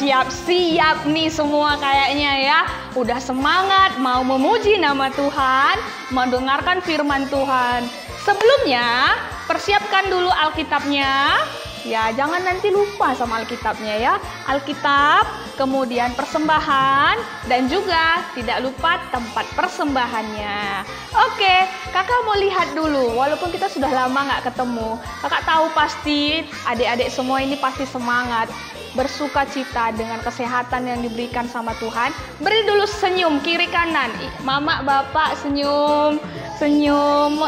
siap-siap nih semua kayaknya ya. Udah semangat mau memuji nama Tuhan, mendengarkan firman Tuhan. Sebelumnya, persiapkan dulu Alkitabnya. Ya, jangan nanti lupa sama Alkitabnya ya. Alkitab, kemudian persembahan, dan juga tidak lupa tempat persembahannya. Oke, kakak mau lihat dulu. Walaupun kita sudah lama nggak ketemu, kakak tahu pasti adik-adik semua ini pasti semangat, bersuka cita dengan kesehatan yang diberikan sama Tuhan. Beri dulu senyum kiri kanan. Mama, bapak senyum. Senyum,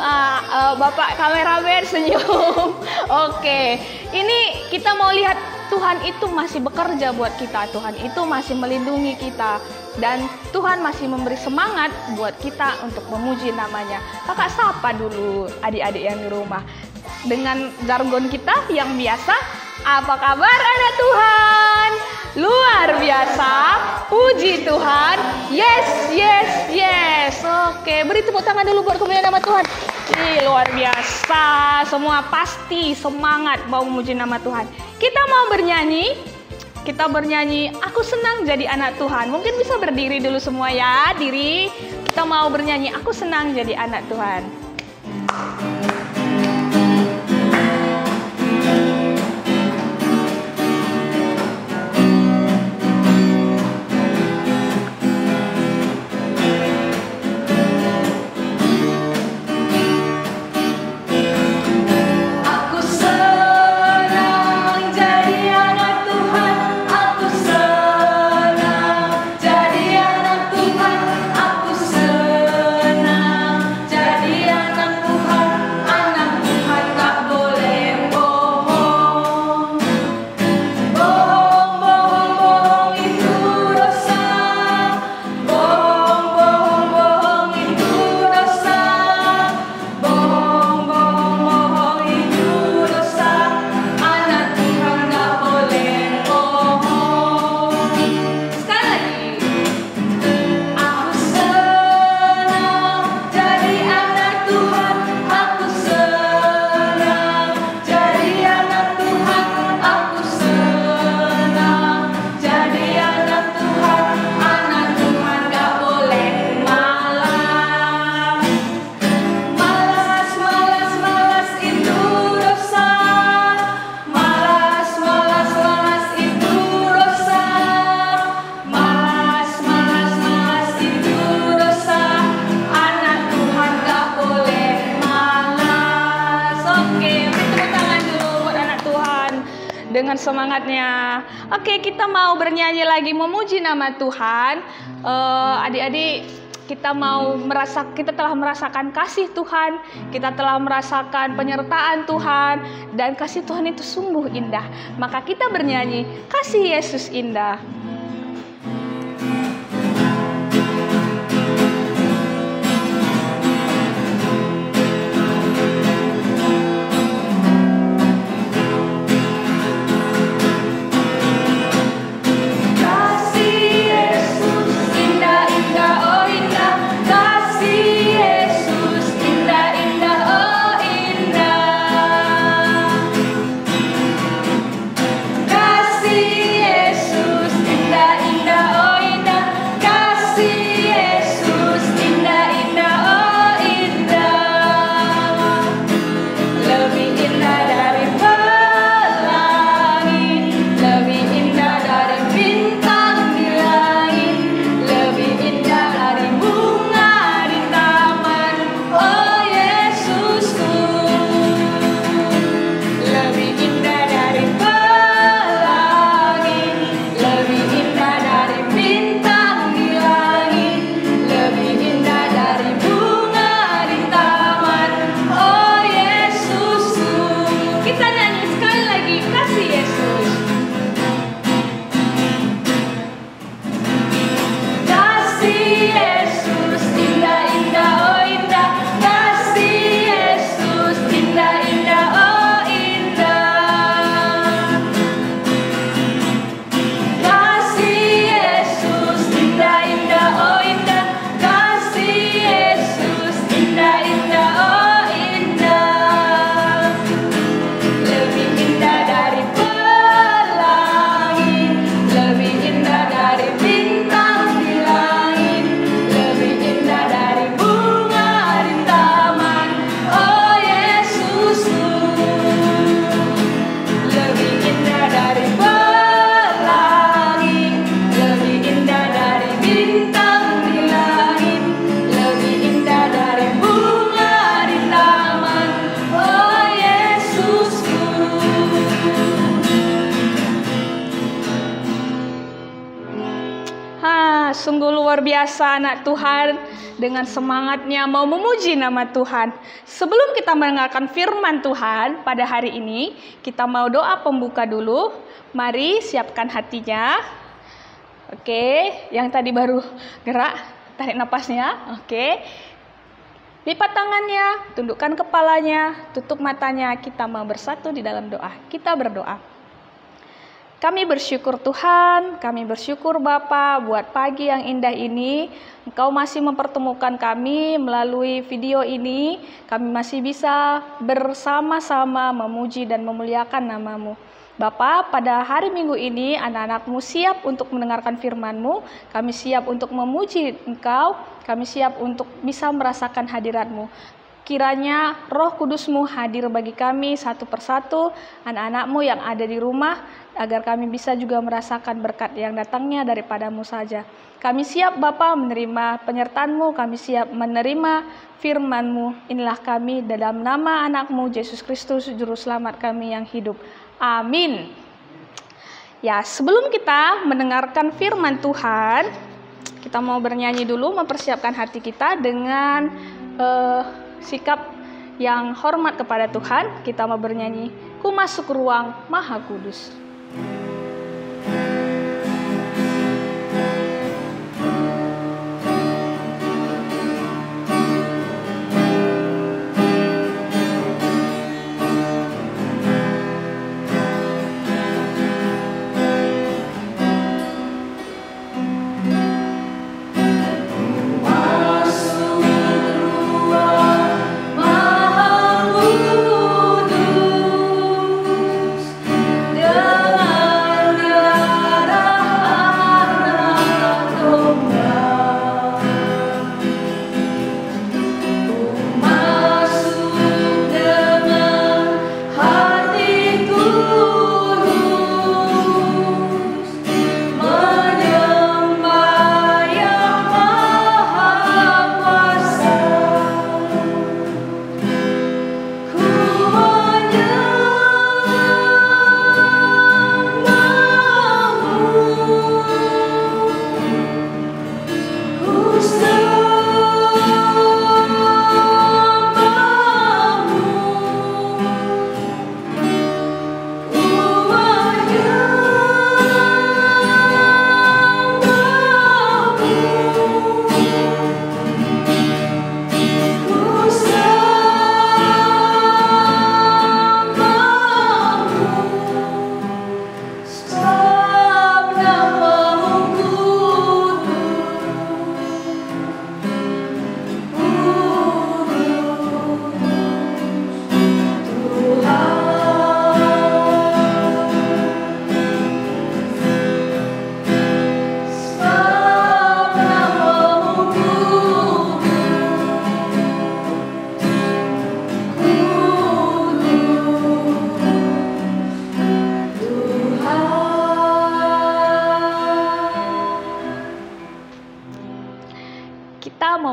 bapak kameramen senyum. Oke, ini kita mau lihat Tuhan itu masih bekerja buat kita. Tuhan itu masih melindungi kita. Dan Tuhan masih memberi semangat buat kita untuk memuji namanya. Kakak sapa dulu adik-adik yang di rumah. Dengan jargon kita yang biasa, apa kabar anak Tuhan? Luar biasa, puji Tuhan. Yes, yes, yes. Oke, beri tepuk tangan dulu buat kemuliaan nama Tuhan. Luar biasa, semua pasti semangat mau memuji nama Tuhan. Kita mau bernyanyi. Aku senang jadi anak Tuhan. Mungkin bisa berdiri dulu semua ya, diri. Kita mau bernyanyi, aku senang jadi anak Tuhan. Dengan semangatnya. Oke, kita mau bernyanyi lagi memuji nama Tuhan. Adik-adik, kita telah merasakan kasih Tuhan, kita telah merasakan penyertaan Tuhan, dan kasih Tuhan itu sungguh indah. Maka kita bernyanyi, kasih Yesus indah. Yesus sungguh luar biasa anak Tuhan, dengan semangatnya mau memuji nama Tuhan. Sebelum kita mendengarkan firman Tuhan pada hari ini, kita mau doa pembuka dulu. Mari siapkan hatinya. Oke, yang tadi baru gerak, tarik napasnya. Oke. Lipat tangannya, tundukkan kepalanya, tutup matanya. Kita mau bersatu di dalam doa. Kita berdoa. Kami bersyukur Tuhan, kami bersyukur Bapa buat pagi yang indah ini. Engkau masih mempertemukan kami melalui video ini. Kami masih bisa bersama-sama memuji dan memuliakan nama-Mu. Bapa, pada hari Minggu ini anak-anak-Mu siap untuk mendengarkan firman-Mu. Kami siap untuk memuji Engkau. Kami siap untuk bisa merasakan hadirat-Mu. Kiranya Roh Kudus-Mu hadir bagi kami satu persatu, anak-anak-Mu yang ada di rumah, agar kami bisa juga merasakan berkat yang datangnya daripada-Mu saja. Kami siap Bapa menerima penyertaan-Mu, kami siap menerima firman-Mu. Inilah kami dalam nama anak-Mu, Yesus Kristus, Juru Selamat kami yang hidup. Amin. Ya, sebelum kita mendengarkan firman Tuhan, kita mau bernyanyi dulu, mempersiapkan hati kita dengan sikap yang hormat kepada Tuhan. Kita mau bernyanyi, Ku Masuk Ruang Maha Kudus.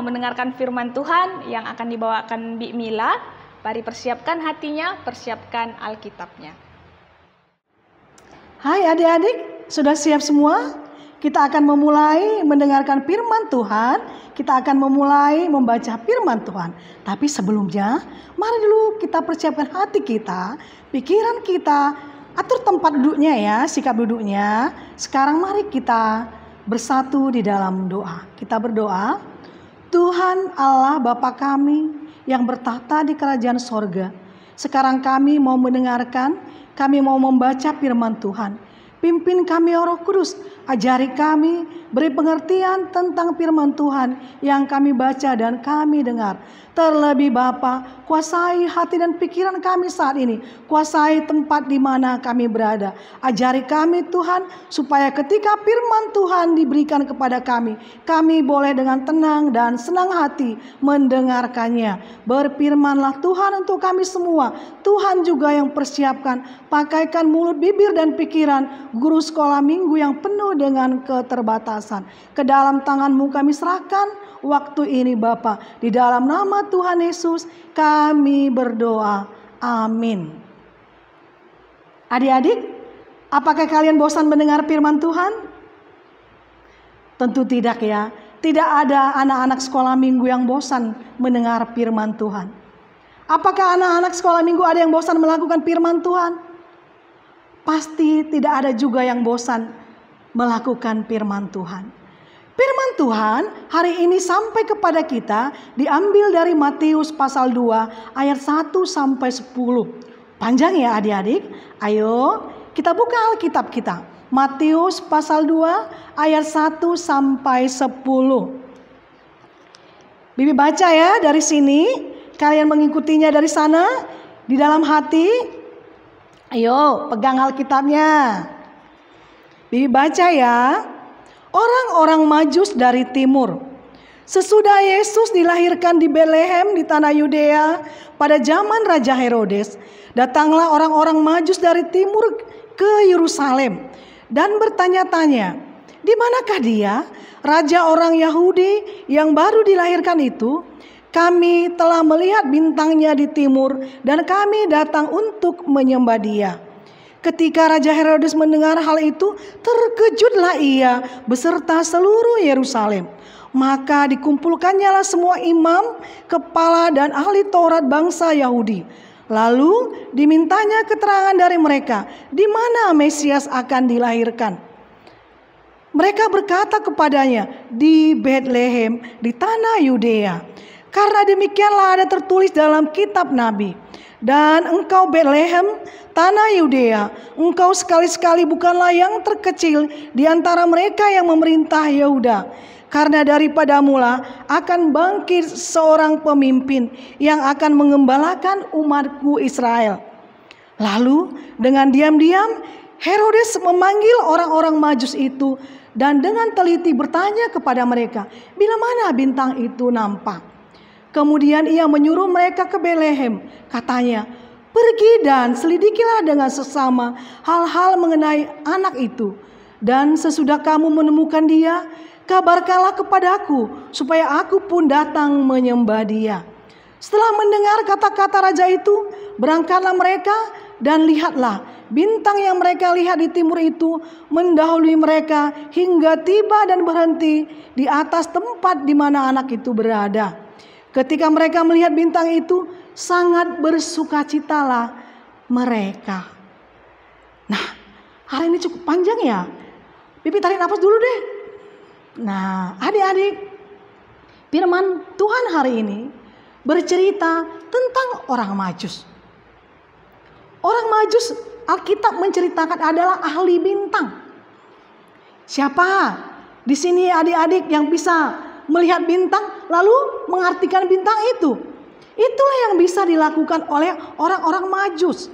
Mendengarkan firman Tuhan yang akan dibawakan Bi Mila. Mari persiapkan hatinya, persiapkan Alkitabnya. Hai adik-adik, sudah siap semua? Kita akan memulai mendengarkan firman Tuhan. Kita akan memulai membaca firman Tuhan. Tapi sebelumnya, mari dulu kita persiapkan hati kita, pikiran kita, atur tempat duduknya ya, sikap duduknya. Sekarang mari kita bersatu di dalam doa. Kita berdoa. Tuhan Allah Bapa kami yang bertahta di kerajaan sorga. Sekarang kami mau mendengarkan, kami mau membaca firman Tuhan. Pimpin kami ya Roh Kudus, ajari kami, beri pengertian tentang firman Tuhan yang kami baca dan kami dengar. Terlebih Bapa, kuasai hati dan pikiran kami saat ini. Kuasai tempat di mana kami berada. Ajari kami Tuhan, supaya ketika firman Tuhan diberikan kepada kami, kami boleh dengan tenang dan senang hati mendengarkannya. Berfirmanlah Tuhan untuk kami semua. Tuhan juga yang persiapkan, pakaikan mulut, bibir dan pikiran guru sekolah minggu yang penuh dengan keterbatasan. Ke dalam tangan-Mu kami serahkan waktu ini Bapa. Di dalam nama Tuhan Yesus kami berdoa. Amin. Adik-adik, apakah kalian bosan mendengar firman Tuhan? Tentu tidak ya. Tidak ada anak-anak sekolah minggu yang bosan mendengar firman Tuhan. Apakah anak-anak sekolah minggu ada yang bosan melakukan firman Tuhan? Pasti tidak ada juga yang bosan melakukan firman Tuhan. Firman Tuhan hari ini sampai kepada kita diambil dari Matius pasal 2 ayat 1 sampai 10. Panjang ya adik-adik. Ayo kita buka Alkitab kita. Matius pasal 2 ayat 1 sampai 10. Bibi baca ya dari sini. Kalian mengikutinya dari sana di dalam hati. Ayo pegang Alkitabnya. Bibi baca ya. Orang-orang Majus dari timur. Sesudah Yesus dilahirkan di Betlehem di tanah Yudea pada zaman Raja Herodes, datanglah orang-orang Majus dari timur ke Yerusalem dan bertanya-tanya, di manakah dia, raja orang Yahudi yang baru dilahirkan itu? Kami telah melihat bintangnya di timur dan kami datang untuk menyembah dia. Ketika Raja Herodes mendengar hal itu, terkejutlah ia beserta seluruh Yerusalem. Maka dikumpulkannyalah semua imam, kepala dan ahli Taurat bangsa Yahudi. Lalu dimintanya keterangan dari mereka, di mana Mesias akan dilahirkan. Mereka berkata kepadanya, di Betlehem, di tanah Yudea. Karena demikianlah ada tertulis dalam kitab Nabi. Dan engkau Betlehem, tanah Yudea, engkau sekali-sekali bukanlah yang terkecil di antara mereka yang memerintah Yehuda. Karena daripadamulah akan bangkit seorang pemimpin yang akan mengembalakan umatku Israel. Lalu dengan diam-diam Herodes memanggil orang-orang Majus itu dan dengan teliti bertanya kepada mereka, bila mana bintang itu nampak. Kemudian ia menyuruh mereka ke Betlehem. Katanya, pergi dan selidikilah dengan sesama hal-hal mengenai anak itu. Dan sesudah kamu menemukan dia, kabarkanlah kepadaku supaya aku pun datang menyembah dia. Setelah mendengar kata-kata raja itu, berangkatlah mereka dan lihatlah bintang yang mereka lihat di timur itu mendahului mereka hingga tiba dan berhenti di atas tempat di mana anak itu berada. Ketika mereka melihat bintang itu, sangat bersukacitalah mereka. Nah, hari ini cukup panjang ya. Bibi tarik nafas dulu deh. Nah, adik-adik, firman Tuhan hari ini bercerita tentang orang Majus. Orang Majus, Alkitab menceritakan adalah ahli bintang. Siapa di sini adik-adik yang bisa melihat bintang lalu mengartikan bintang itu? Itulah yang bisa dilakukan oleh orang-orang Majus.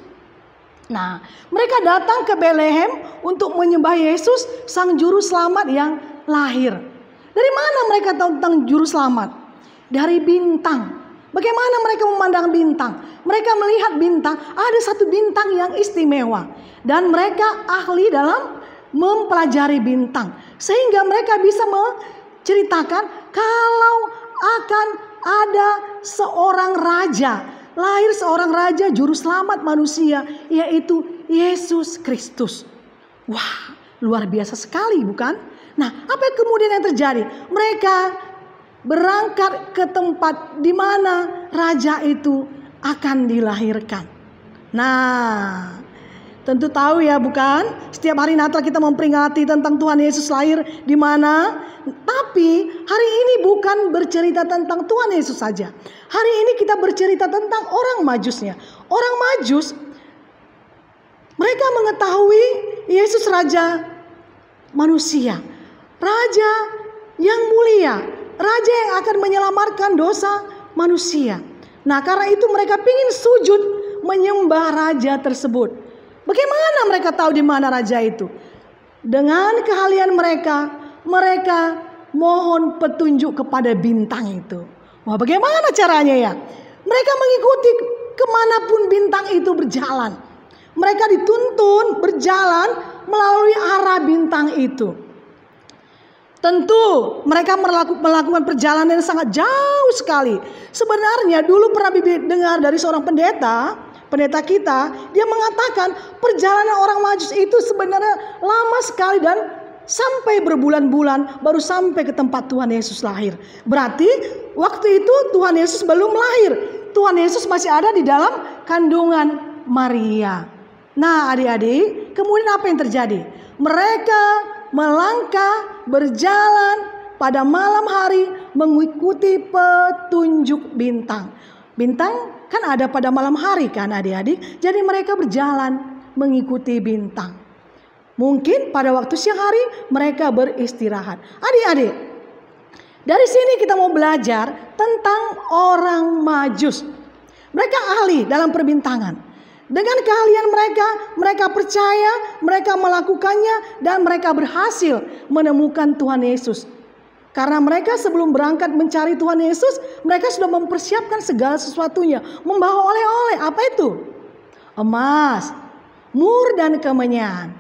Nah, mereka datang ke Betlehem untuk menyembah Yesus, sang juru selamat yang lahir. Dari mana mereka tahu tentang juru selamat? Dari bintang. Bagaimana mereka memandang bintang? Mereka melihat bintang, ada satu bintang yang istimewa. Dan mereka ahli dalam mempelajari bintang. Sehingga mereka bisa ceritakan kalau akan ada seorang raja, lahir seorang raja juru selamat manusia, yaitu Yesus Kristus. Wah, luar biasa sekali bukan? Nah, apa yang kemudian yang terjadi? Mereka berangkat ke tempat di mana raja itu akan dilahirkan. Nah, tentu tahu ya bukan? Setiap hari Natal kita memperingati tentang Tuhan Yesus lahir di mana. Tapi hari ini bukan bercerita tentang Tuhan Yesus saja. Hari ini kita bercerita tentang orang Majusnya. Orang Majus, mereka mengetahui Yesus raja manusia. Raja yang mulia. Raja yang akan menyelamatkan dosa manusia. Nah, karena itu mereka ingin sujud menyembah raja tersebut. Bagaimana mereka tahu di mana raja itu? Dengan keahlian mereka, mereka mohon petunjuk kepada bintang itu. Wah, bagaimana caranya ya? Mereka mengikuti kemanapun bintang itu berjalan. Mereka dituntun berjalan melalui arah bintang itu. Tentu mereka melakukan perjalanan yang sangat jauh sekali. Sebenarnya dulu pernah Bibi dengar dari seorang pendeta kita, dia mengatakan perjalanan orang Majus itu sebenarnya lama sekali dan sampai berbulan-bulan baru sampai ke tempat Tuhan Yesus lahir. Berarti waktu itu Tuhan Yesus belum lahir. Tuhan Yesus masih ada di dalam kandungan Maria. Nah adik-adik, kemudian apa yang terjadi? Mereka melangkah berjalan pada malam hari mengikuti petunjuk bintang. Bintang kan ada pada malam hari kan adik-adik. Jadi mereka berjalan mengikuti bintang. Mungkin pada waktu siang hari mereka beristirahat. Adik-adik, dari sini kita mau belajar tentang orang Majus. Mereka ahli dalam perbintangan. Dengan keahlian mereka percaya, mereka melakukannya, dan mereka berhasil menemukan Tuhan Yesus. Karena mereka sebelum berangkat mencari Tuhan Yesus, mereka sudah mempersiapkan segala sesuatunya. Membawa oleh-oleh, apa itu? Emas, mur, dan kemenyan.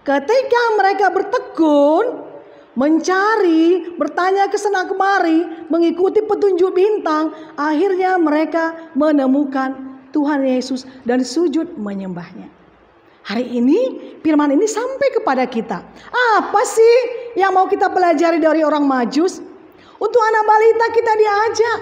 Ketika mereka bertekun, mencari, bertanya ke sana kemari, mengikuti petunjuk bintang, akhirnya mereka menemukan Tuhan Yesus dan sujud menyembahnya. Hari ini firman ini sampai kepada kita. Apa sih yang mau kita pelajari dari orang Majus? Untuk anak balita kita diajak.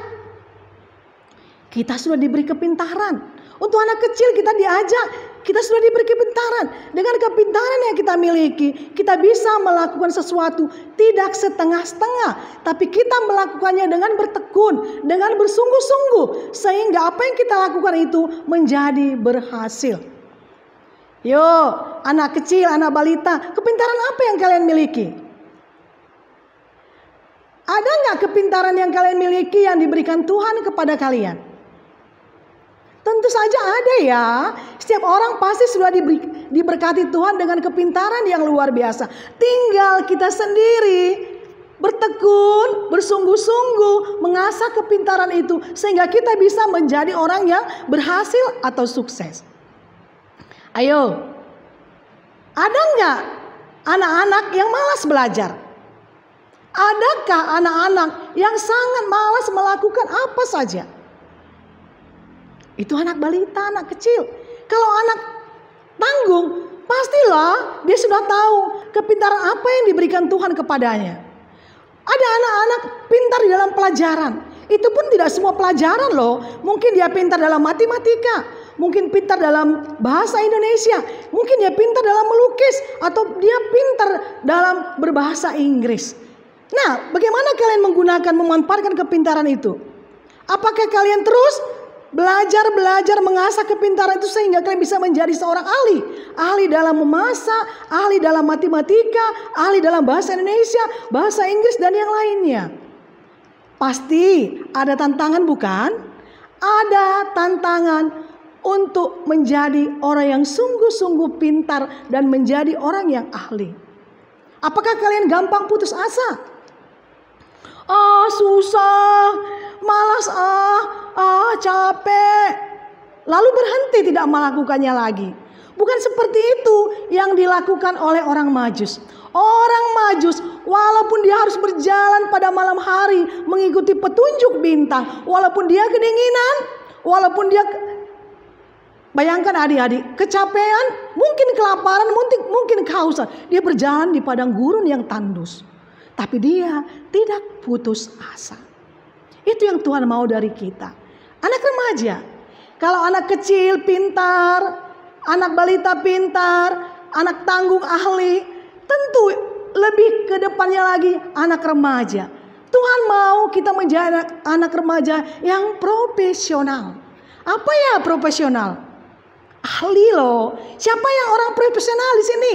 Kita sudah diberi kepintaran. Untuk anak kecil kita diajak. Kita sudah diberi kepintaran. Dengan kepintaran yang kita miliki, kita bisa melakukan sesuatu tidak setengah-setengah, tapi kita melakukannya dengan bertekun, dengan bersungguh-sungguh, sehingga apa yang kita lakukan itu menjadi berhasil. Yo, anak kecil, anak balita, kepintaran apa yang kalian miliki? Ada nggak kepintaran yang kalian miliki yang diberikan Tuhan kepada kalian? Tentu saja ada ya. Setiap orang pasti sudah diberkati Tuhan dengan kepintaran yang luar biasa. Tinggal kita sendiri bertekun, bersungguh-sungguh mengasah kepintaran itu sehingga kita bisa menjadi orang yang berhasil atau sukses. Ayo, ada nggak anak-anak yang malas belajar? Adakah anak-anak yang sangat malas melakukan apa saja? Itu anak balita, anak kecil. Kalau anak tanggung, pastilah dia sudah tahu kepintaran apa yang diberikan Tuhan kepadanya. Ada anak-anak pintar di dalam pelajaran. Itu pun tidak semua pelajaran loh. Mungkin dia pintar dalam matematika, mungkin pintar dalam bahasa Indonesia, mungkin dia pintar dalam melukis, atau dia pintar dalam berbahasa Inggris. Nah, bagaimana kalian memanfaatkan kepintaran itu? Apakah kalian terus belajar mengasah kepintaran itu sehingga kalian bisa menjadi seorang ahli? Ahli dalam memasak, ahli dalam matematika, ahli dalam bahasa Indonesia, bahasa Inggris, dan yang lainnya. Pasti ada tantangan bukan? Ada tantangan untuk menjadi orang yang sungguh-sungguh pintar dan menjadi orang yang ahli. Apakah kalian gampang putus asa? Susah, malas, capek, lalu berhenti tidak melakukannya lagi. Bukan seperti itu yang dilakukan oleh orang Majus. Orang Majus walaupun dia harus berjalan pada malam hari mengikuti petunjuk bintang, walaupun dia kedinginan, walaupun dia, bayangkan adik-adik, kecapean, mungkin kelaparan, mungkin kehausan, dia berjalan di padang gurun yang tandus, tapi dia tidak putus asa. Itu yang Tuhan mau dari kita. Anak remaja, kalau anak kecil pintar, anak balita pintar, anak tanggung ahli, tentu lebih ke depannya lagi anak remaja. Tuhan mau kita menjadi anak remaja yang profesional. Apa ya profesional? Ahli loh. Siapa yang orang profesional di sini?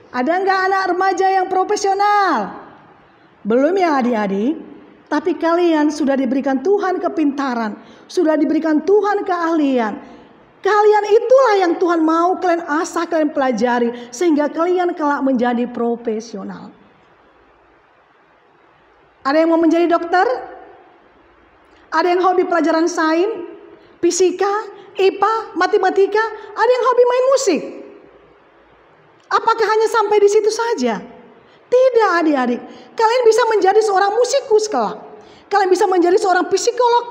Ada nggak anak remaja yang profesional? Belum ya adik-adik? Tapi kalian sudah diberikan Tuhan kepintaran, sudah diberikan Tuhan keahlian. Keahlian itulah yang Tuhan mau kalian asah, kalian pelajari, sehingga kalian kelak menjadi profesional. Ada yang mau menjadi dokter? Ada yang hobi pelajaran sains, fisika, IPA, matematika? Ada yang hobi main musik? Apakah hanya sampai di situ saja? Tidak adik-adik. Kalian bisa menjadi seorang musikus kelak. Kalian bisa menjadi seorang psikolog,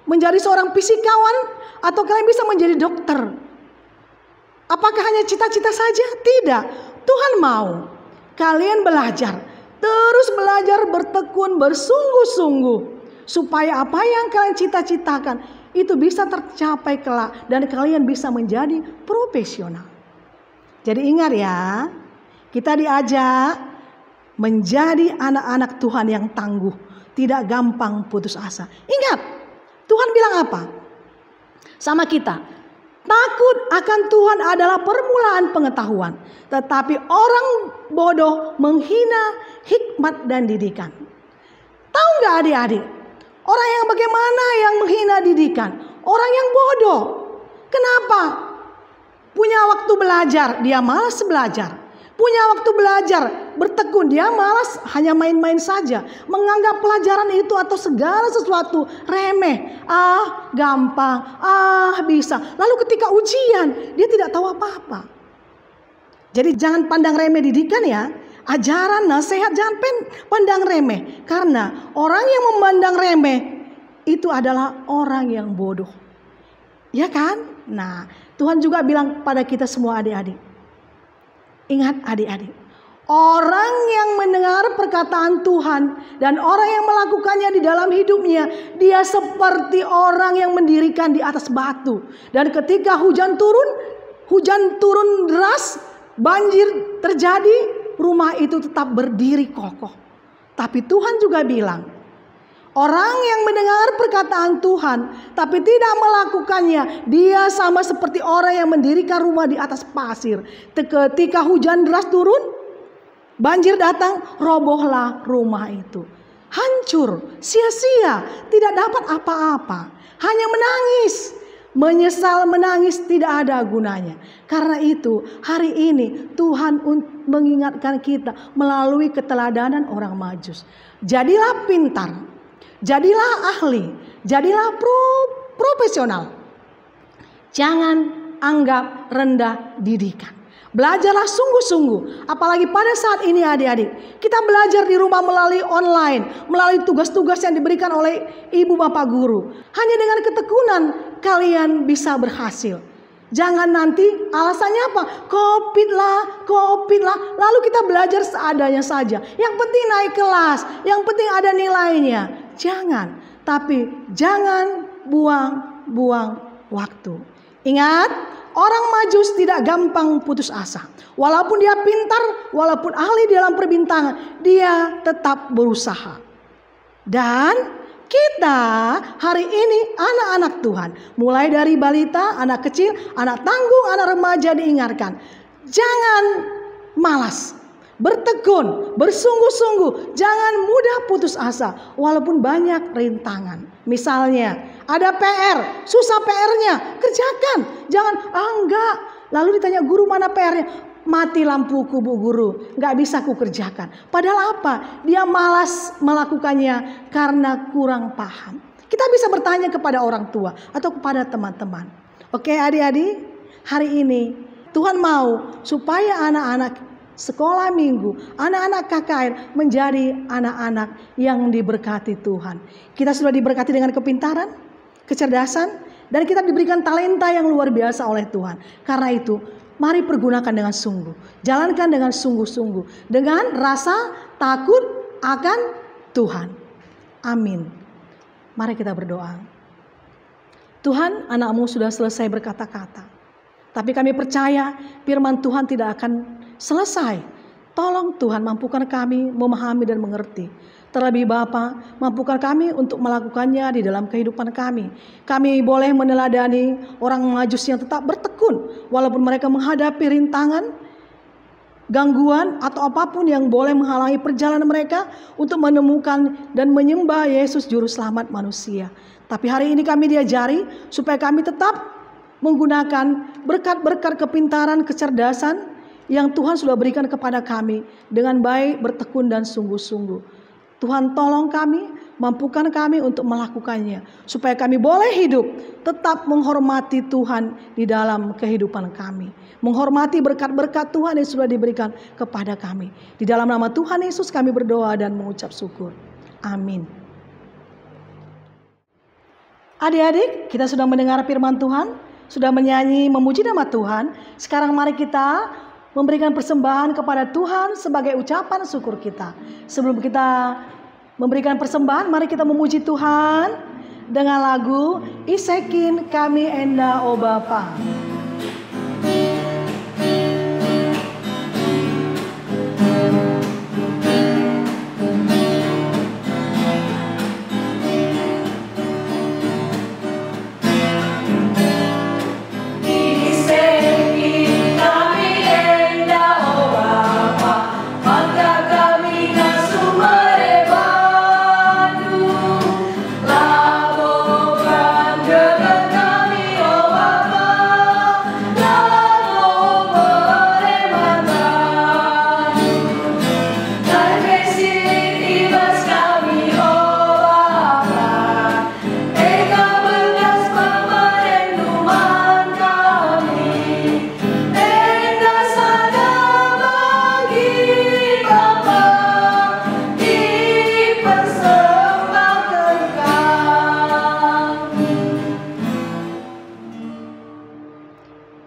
menjadi seorang fisikawan, atau kalian bisa menjadi dokter. Apakah hanya cita-cita saja? Tidak. Tuhan mau kalian belajar, terus belajar, bertekun, bersungguh-sungguh, supaya apa yang kalian cita-citakan itu bisa tercapai kelak dan kalian bisa menjadi profesional. Jadi ingat ya, kita diajak menjadi anak-anak Tuhan yang tangguh, tidak gampang putus asa. Ingat, Tuhan bilang apa sama kita? Takut akan Tuhan adalah permulaan pengetahuan, tetapi orang bodoh menghina hikmat dan didikan. Tahu nggak adik-adik? Orang yang bagaimana yang menghina didikan? Orang yang bodoh. Kenapa? Punya waktu belajar, dia malas belajar. Punya waktu belajar, bertekun, dia malas hanya main-main saja. Menganggap pelajaran itu atau segala sesuatu remeh. Gampang, bisa. Lalu ketika ujian, dia tidak tahu apa-apa. Jadi jangan pandang remeh didikan ya. Ajaran, nasihat jangan pandang remeh. Karena orang yang memandang remeh itu adalah orang yang bodoh. Ya kan? Nah, Tuhan juga bilang pada kita semua adik-adik. Ingat adik-adik, orang yang mendengar perkataan Tuhan dan orang yang melakukannya di dalam hidupnya, dia seperti orang yang mendirikan di atas batu. Dan ketika hujan turun deras, banjir terjadi, rumah itu tetap berdiri kokoh. Tapi Tuhan juga bilang, orang yang mendengar perkataan Tuhan tapi tidak melakukannya, dia sama seperti orang yang mendirikan rumah di atas pasir. Ketika hujan deras turun, banjir datang, robohlah rumah itu. Hancur, sia-sia, tidak dapat apa-apa. Hanya menangis, menyesal, menangis, tidak ada gunanya. Karena itu hari ini Tuhan mengingatkan kita melalui keteladanan orang Majus. Jadilah pintar. Jadilah ahli, jadilah profesional. Jangan anggap rendah didikan. Belajarlah sungguh-sungguh. Apalagi pada saat ini adik-adik, kita belajar di rumah melalui online, melalui tugas-tugas yang diberikan oleh ibu bapak guru. Hanya dengan ketekunan kalian bisa berhasil. Jangan nanti alasannya apa? Covid lah. Lalu kita belajar seadanya saja. Yang penting naik kelas, yang penting ada nilainya. Jangan, tapi jangan buang-buang waktu. Ingat, orang Majus tidak gampang putus asa. Walaupun dia pintar, walaupun ahli dalam perbintangan, dia tetap berusaha. Dan kita hari ini anak-anak Tuhan, mulai dari balita, anak kecil, anak tanggung, anak remaja diingatkan. Jangan malas. Bertekun, bersungguh-sungguh, jangan mudah putus asa walaupun banyak rintangan. Misalnya ada PR, susah PR-nya, kerjakan. Jangan enggak. Lalu ditanya guru mana PR-nya? Mati lampuku bu guru, nggak bisa ku kerjakan. Padahal apa? Dia malas melakukannya karena kurang paham. Kita bisa bertanya kepada orang tua atau kepada teman-teman. Oke adik-adik, hari ini Tuhan mau supaya anak-anak sekolah minggu, anak-anak KKR menjadi anak-anak yang diberkati Tuhan. Kita sudah diberkati dengan kepintaran, kecerdasan, dan kita diberikan talenta yang luar biasa oleh Tuhan. Karena itu, mari pergunakan dengan sungguh. Jalankan dengan sungguh-sungguh. Dengan rasa takut akan Tuhan. Amin. Mari kita berdoa. Tuhan, anak-Mu sudah selesai berkata-kata. Tapi kami percaya firman Tuhan tidak akan selesai. Tolong Tuhan mampukan kami memahami dan mengerti. Terlebih Bapa, mampukan kami untuk melakukannya di dalam kehidupan kami. Kami boleh meneladani orang Majus yang tetap bertekun. Walaupun mereka menghadapi rintangan, gangguan atau apapun yang boleh menghalangi perjalanan mereka untuk menemukan dan menyembah Yesus Juru Selamat manusia. Tapi hari ini kami diajari supaya kami tetap menggunakan berkat-berkat kepintaran, kecerdasan yang Tuhan sudah berikan kepada kami dengan baik, bertekun dan sungguh-sungguh. Tuhan tolong kami, mampukan kami untuk melakukannya. Supaya kami boleh hidup tetap menghormati Tuhan di dalam kehidupan kami. Menghormati berkat-berkat Tuhan yang sudah diberikan kepada kami. Di dalam nama Tuhan Yesus kami berdoa dan mengucap syukur. Amin. Adik-adik, kita sudah mendengar firman Tuhan, sudah menyanyi memuji nama Tuhan. Sekarang mari kita memberikan persembahan kepada Tuhan sebagai ucapan syukur kita. Sebelum kita memberikan persembahan, mari kita memuji Tuhan dengan lagu Isekin Kami Enda O Bapa.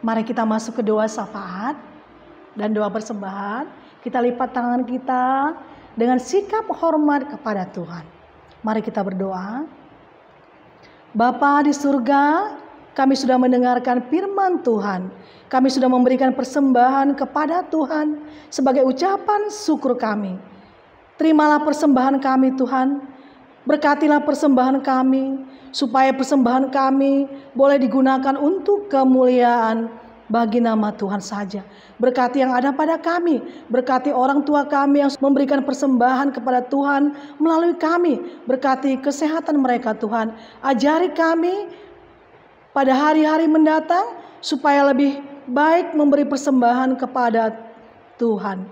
Mari kita masuk ke doa syafaat dan doa persembahan. Kita lipat tangan kita dengan sikap hormat kepada Tuhan. Mari kita berdoa. Bapa di surga, kami sudah mendengarkan firman Tuhan. Kami sudah memberikan persembahan kepada Tuhan sebagai ucapan syukur kami. Terimalah persembahan kami Tuhan. Berkatilah persembahan kami, supaya persembahan kami boleh digunakan untuk kemuliaan bagi nama Tuhan saja. Berkati yang ada pada kami, berkati orang tua kami yang memberikan persembahan kepada Tuhan melalui kami. Berkati kesehatan mereka Tuhan. Ajari kami pada hari-hari mendatang supaya lebih baik memberi persembahan kepada Tuhan.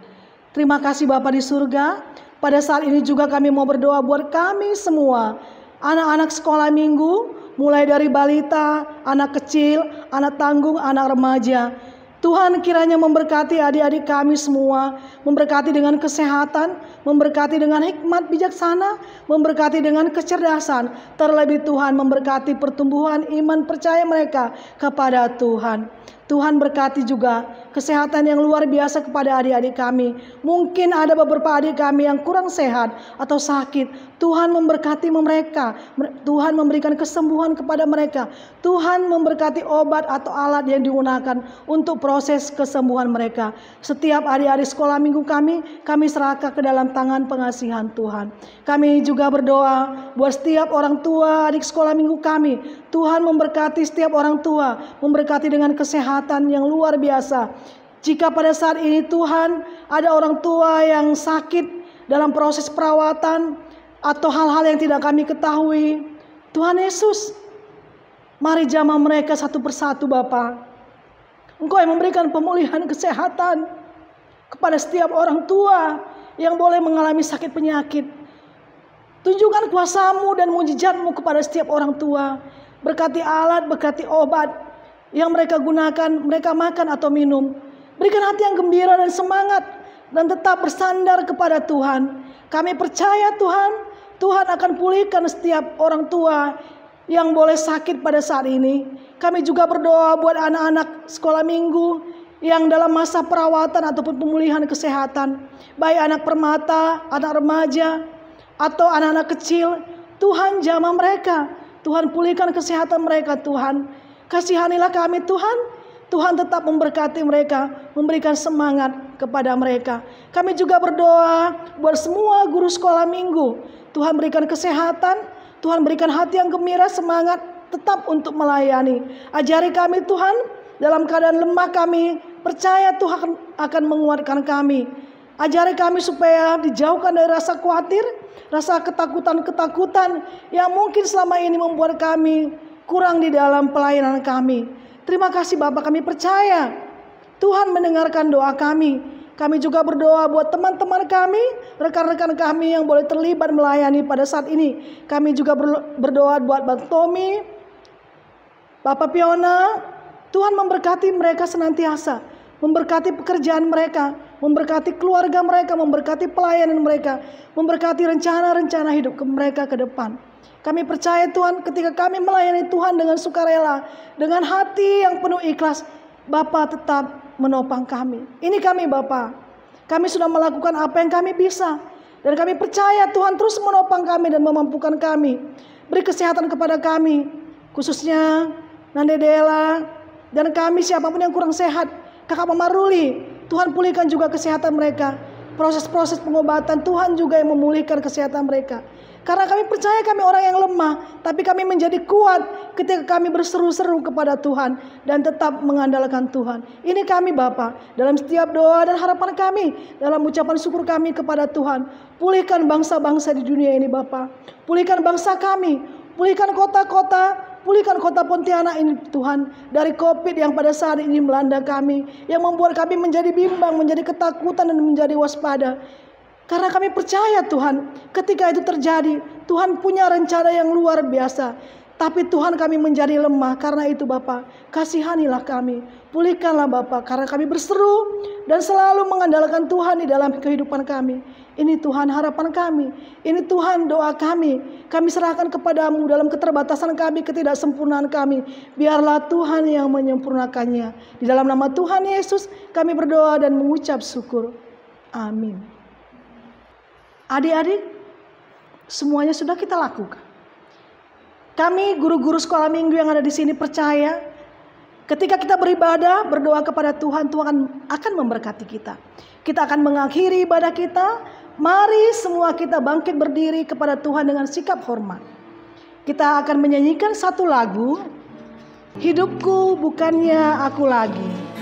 Terima kasih Bapa di surga. Pada saat ini juga kami mau berdoa buat kami semua, anak-anak sekolah minggu, mulai dari balita, anak kecil, anak tanggung, anak remaja. Tuhan kiranya memberkati adik-adik kami semua, memberkati dengan kesehatan, memberkati dengan hikmat bijaksana, memberkati dengan kecerdasan. Terlebih Tuhan memberkati pertumbuhan iman percaya mereka kepada Tuhan. Tuhan berkati juga kesehatan yang luar biasa kepada adik-adik kami. Mungkin ada beberapa adik kami yang kurang sehat atau sakit. Tuhan memberkati mereka. Tuhan memberikan kesembuhan kepada mereka. Tuhan memberkati obat atau alat yang digunakan untuk proses kesembuhan mereka. Setiap adik-adik sekolah minggu kami serahkan ke dalam tangan pengasihan Tuhan. Kami juga berdoa buat setiap orang tua adik sekolah minggu kami. Tuhan memberkati setiap orang tua, memberkati dengan kesehatan yang luar biasa. Jika pada saat ini Tuhan ada orang tua yang sakit dalam proses perawatan atau hal-hal yang tidak kami ketahui, Tuhan Yesus, mari jamah mereka satu persatu Bapa. Engkau yang memberikan pemulihan kesehatan kepada setiap orang tua yang boleh mengalami sakit penyakit. Tunjukkan kuasa-Mu dan mujizat-Mu kepada setiap orang tua. Berkati alat, berkati obat yang mereka gunakan, mereka makan atau minum. Berikan hati yang gembira dan semangat dan tetap bersandar kepada Tuhan. Kami percaya Tuhan akan pulihkan setiap orang tua yang boleh sakit pada saat ini. Kami juga berdoa buat anak-anak sekolah minggu yang dalam masa perawatan ataupun pemulihan kesehatan. Baik anak permata, anak remaja, atau anak-anak kecil. Tuhan jamah mereka. Tuhan pulihkan kesehatan mereka Tuhan. Kasihanilah kami Tuhan. Tuhan tetap memberkati mereka, memberikan semangat kepada mereka. Kami juga berdoa buat semua guru sekolah minggu. Tuhan berikan kesehatan, Tuhan berikan hati yang gembira, semangat tetap untuk melayani. Ajari kami Tuhan, dalam keadaan lemah kami percaya Tuhan akan menguatkan kami. Ajari kami supaya dijauhkan dari rasa khawatir, rasa ketakutan-ketakutan yang mungkin selama ini membuat kami kurang di dalam pelayanan kami. Terima kasih Bapak, kami percaya Tuhan mendengarkan doa kami. Kami juga berdoa buat teman-teman kami, rekan-rekan kami yang boleh terlibat melayani pada saat ini. Kami juga berdoa buat Bang Tommy, Bapak Piona. Tuhan memberkati mereka senantiasa, memberkati pekerjaan mereka, memberkati keluarga mereka, memberkati pelayanan mereka, memberkati rencana-rencana hidup mereka ke depan. Kami percaya Tuhan, ketika kami melayani Tuhan dengan sukarela, dengan hati yang penuh ikhlas, Bapa tetap menopang kami. Ini kami Bapa. Kami sudah melakukan apa yang kami bisa. Dan kami percaya Tuhan terus menopang kami dan memampukan kami. Beri kesehatan kepada kami. Khususnya Nande Dela dan kami siapapun yang kurang sehat. Kakak Pamaruli, Tuhan pulihkan juga kesehatan mereka. Proses-proses pengobatan Tuhan juga yang memulihkan kesehatan mereka. Karena kami percaya kami orang yang lemah, tapi kami menjadi kuat ketika kami berseru-seru kepada Tuhan dan tetap mengandalkan Tuhan. Ini kami Bapa, dalam setiap doa dan harapan kami, dalam ucapan syukur kami kepada Tuhan. Pulihkan bangsa-bangsa di dunia ini Bapa. Pulihkan bangsa kami, pulihkan kota-kota, pulihkan kota Pontianak ini Tuhan, dari COVID yang pada saat ini melanda kami, yang membuat kami menjadi bimbang, menjadi ketakutan dan menjadi waspada. Karena kami percaya Tuhan, ketika itu terjadi, Tuhan punya rencana yang luar biasa. Tapi Tuhan kami menjadi lemah, karena itu Bapa, kasihanilah kami, pulihkanlah Bapa, karena kami berseru dan selalu mengandalkan Tuhan di dalam kehidupan kami. Ini Tuhan harapan kami, ini Tuhan doa kami. Kami serahkan kepadamu dalam keterbatasan kami, ketidaksempurnaan kami. Biarlah Tuhan yang menyempurnakannya. Di dalam nama Tuhan Yesus kami berdoa dan mengucap syukur. Amin. Adik-adik, semuanya sudah kita lakukan. Kami guru-guru sekolah minggu yang ada di sini percaya ketika kita beribadah, berdoa kepada Tuhan, Tuhan akan memberkati kita. Kita akan mengakhiri ibadah kita. Mari semua kita bangkit berdiri kepada Tuhan dengan sikap hormat. Kita akan menyanyikan satu lagu, Hidupku Bukannya Aku Lagi.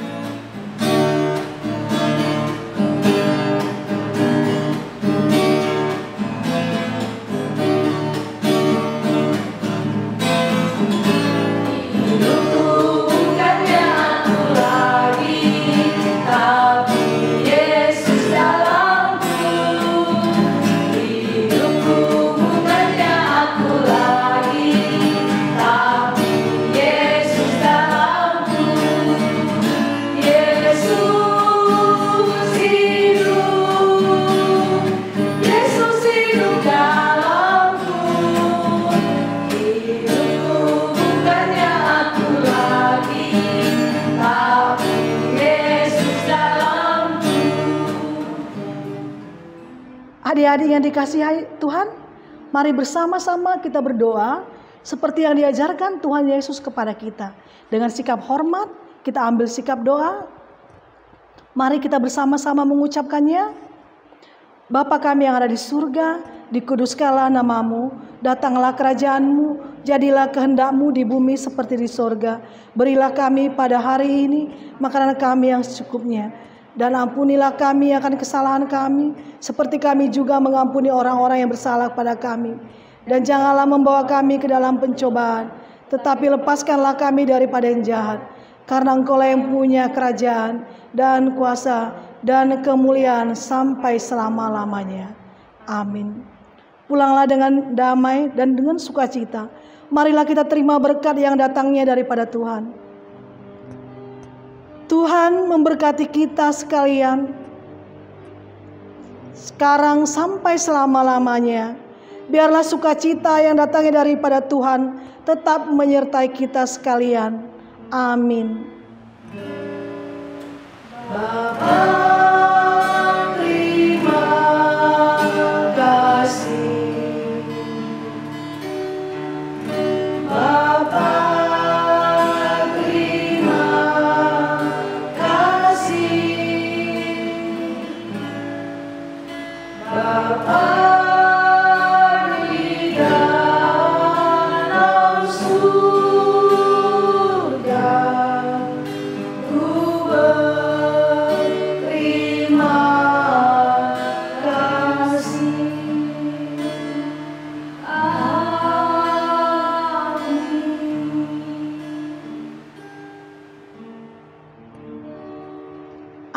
Adik-adik yang dikasihi Tuhan, mari bersama-sama kita berdoa seperti yang diajarkan Tuhan Yesus kepada kita. Dengan sikap hormat, kita ambil sikap doa. Mari kita bersama-sama mengucapkannya. Bapa kami yang ada di surga, dikuduskanlah namamu, datanglah kerajaanmu, jadilah kehendakmu di bumi seperti di sorga. Berilah kami pada hari ini makanan kami yang secukupnya. Dan ampunilah kami akan kesalahan kami, seperti kami juga mengampuni orang-orang yang bersalah kepada kami. Dan janganlah membawa kami ke dalam pencobaan, tetapi lepaskanlah kami daripada yang jahat. Karena Engkau-lah yang punya kerajaan dan kuasa dan kemuliaan sampai selama-lamanya. Amin. Pulanglah dengan damai dan dengan sukacita. Marilah kita terima berkat yang datangnya daripada Tuhan. Tuhan memberkati kita sekalian, sekarang sampai selama-lamanya. Biarlah sukacita yang datangnya daripada Tuhan tetap menyertai kita sekalian. Amin. Bapa, terima kasih. Bapa,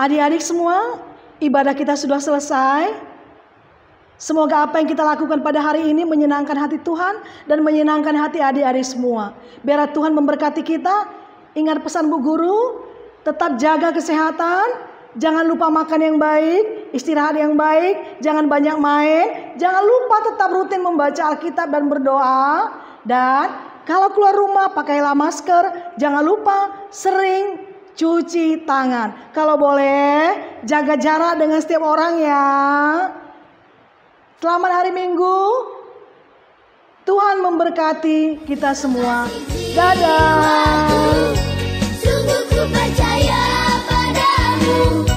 adik-adik semua, ibadah kita sudah selesai. Semoga apa yang kita lakukan pada hari ini menyenangkan hati Tuhan dan menyenangkan hati adik-adik semua. Biar Tuhan memberkati kita. Ingat pesan Bu Guru, tetap jaga kesehatan, jangan lupa makan yang baik, istirahat yang baik, jangan banyak main, jangan lupa tetap rutin membaca Alkitab dan berdoa. Dan kalau keluar rumah pakailah masker, jangan lupa sering cuci tangan. Kalau boleh, jaga jarak dengan setiap orang ya. Selamat hari Minggu. Tuhan memberkati kita semua. Dadah. Sungguh ku percaya padamu.